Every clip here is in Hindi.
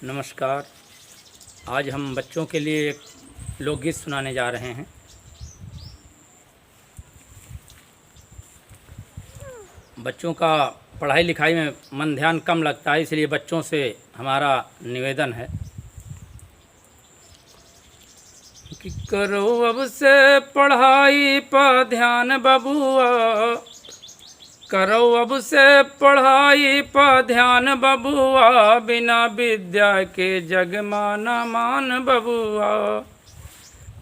नमस्कार। आज हम बच्चों के लिए एक लोकगीत सुनाने जा रहे हैं। बच्चों का पढ़ाई लिखाई में मन ध्यान कम लगता है, इसलिए बच्चों से हमारा निवेदन है कि करो अब से पढ़ाई पर ध्यान बबुआ, करो अब से पढ़ाई पर ध्यान बबुआ, बिना विद्या के जग माना मान बबुआ।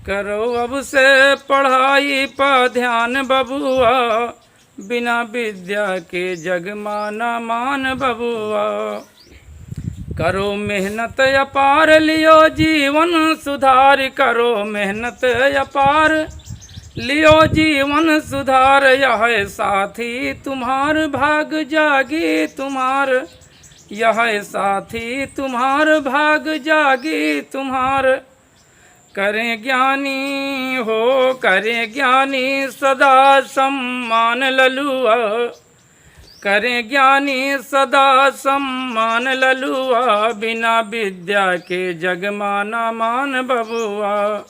करो अब से पढ़ाई पर ध्यान बबुआ, बिना विद्या के जग माना मान बबुआ। करो मेहनत अपार लियो जीवन सुधार, करो मेहनत अपार लियो जीवन सुधार। यह साथी तुम्हार भाग जागी तुम्हार, यह साथी तुम्हार भाग जागी तुम्हार। करें ज्ञानी हो करें ज्ञानी सदा सम्मान ललुआ, करें ज्ञानी सदा सम्मान ललुआ, बिना विद्या के जग माना मान बबुआ।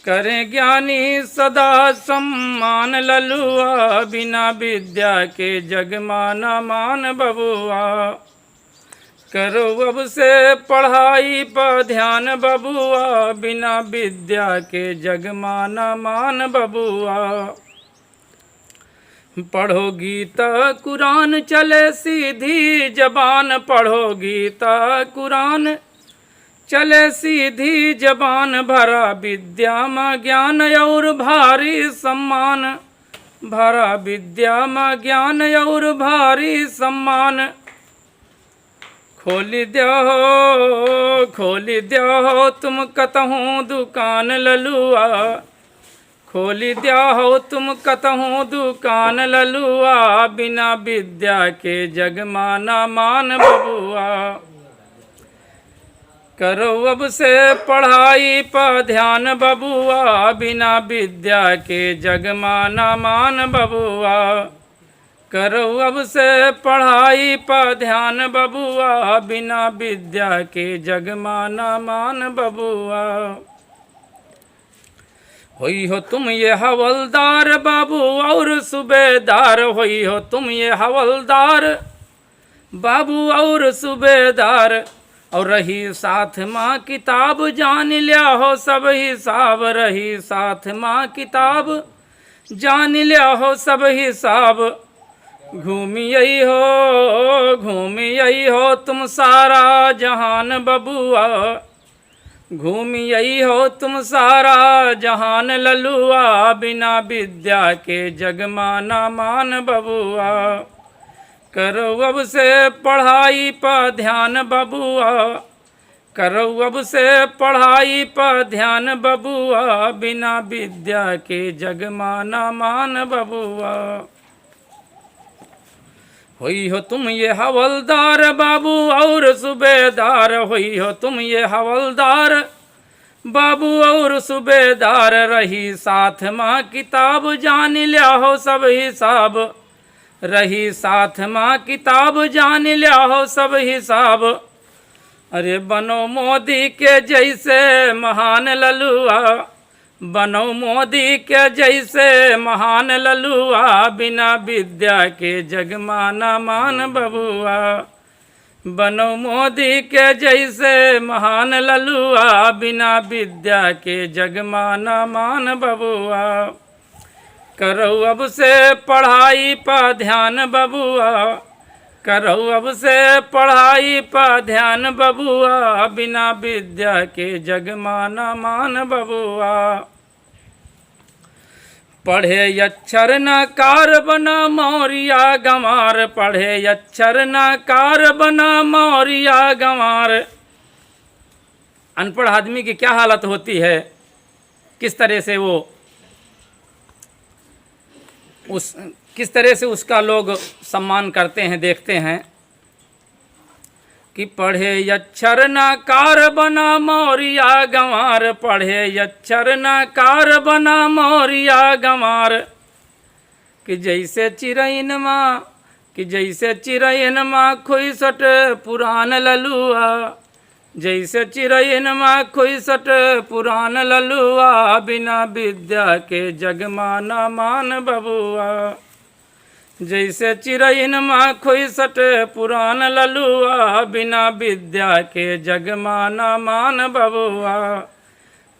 करें ज्ञानी सदा सम्मान ललुआ, बिना विद्या के जग माना मान बबुआ। करो अब से पढ़ाई पर ध्यान बबुआ, बिना विद्या के जग माना मान बबुआ। पढ़ो गीता कुरान चले सीधी जबान, पढ़ो गीता कुरान चले सीधी जबान। भरा विद्या में ज्ञान और भारी सम्मान, भरा विद्या में ज्ञान और भारी सम्मान। खोली द्यो तुम कतहूँ दुकान ललुआ, खोली द्यो तुम कतहूँ दुकान ललुआ, बिना विद्या के जग माना मान बबुआ। करो अब से पढ़ाई पर ध्यान बबुआ, बिना विद्या के जग माना मान बबुआ। करो अब से पढ़ाई पर ध्यान बबुआ, बिना विद्या के जग माना मान बबुआ। होई हो तुम ये हवलदार बाबू और सूबेदार, होई हो तुम ये हवलदार बाबू और सूबेदार। और रही साथ माँ किताब जान लिया हो सब हिसाब, रही साथ माँ किताब जान लिया हो सब हिसाब। घूमी आई हो तुम सारा जहान बबुआ, घूमी आई हो तुम सारा जहान ललुआ, बिना विद्या के जग माना मान बबुआ। करो अब से पढ़ाई पर ध्यान बबुआ, करो अब से पढ़ाई पर ध्यान बबुआ, बिना विद्या के जग माना मान बबुआ। होई हो तुम ये हवलदार बाबू और सूबेदार, होई हो तुम ये हवलदार बाबू और सूबेदार। रही साथ माँ किताब जान लिया हो सब हिसाब, रही साथ माँ किताब जान लिया हो सब हिसाब। अरे बनो मोदी के जैसे महान ललुआ, बनो मोदी के जैसे महान ललुआ, बिना विद्या के जग माना मान बबुआ। बनो मोदी के जैसे महान ललुआ, बिना विद्या के जग माना मान बबुआ। करो अब से पढ़ाई पर ध्यान बबुआ, करो अब से पढ़ाई पर ध्यान बबुआ, बिना विद्या के जग माना मान बबुआ। पढ़े अक्षर न कार बना मौरिया गंवार, पढ़े अक्षर न कार बना मौरिया गंवार। अनपढ़ आदमी की क्या हालत होती है, किस तरह से वो किस तरह से उसका लोग सम्मान करते हैं, देखते हैं कि पढ़े अक्षर न कार बना मौरिया गंवार, पढ़े अक्षर न कार बना मौरिया गंवार। कि जैसे चिरैन माँ खोई सट पुरान ललुआ, जैसे चिरैन माँ खुसट पुरान ललुआ, बिना विद्या के जग माना मान बबुआ। जैसे चिरैन माँ खुसट पुरान ललुआ, बिना विद्या के जग माना मान बबुआ।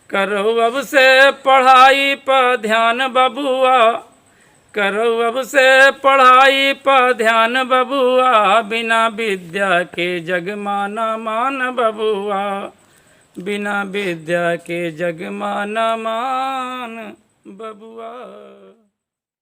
करो अब से पढ़ाई पर ध्यान बबुआ, करो अब से पढ़ाई पर ध्यान बबुआ, बिना विद्या के जग माना मान बबुआ, बिना विद्या के जग माना मान बबुआ।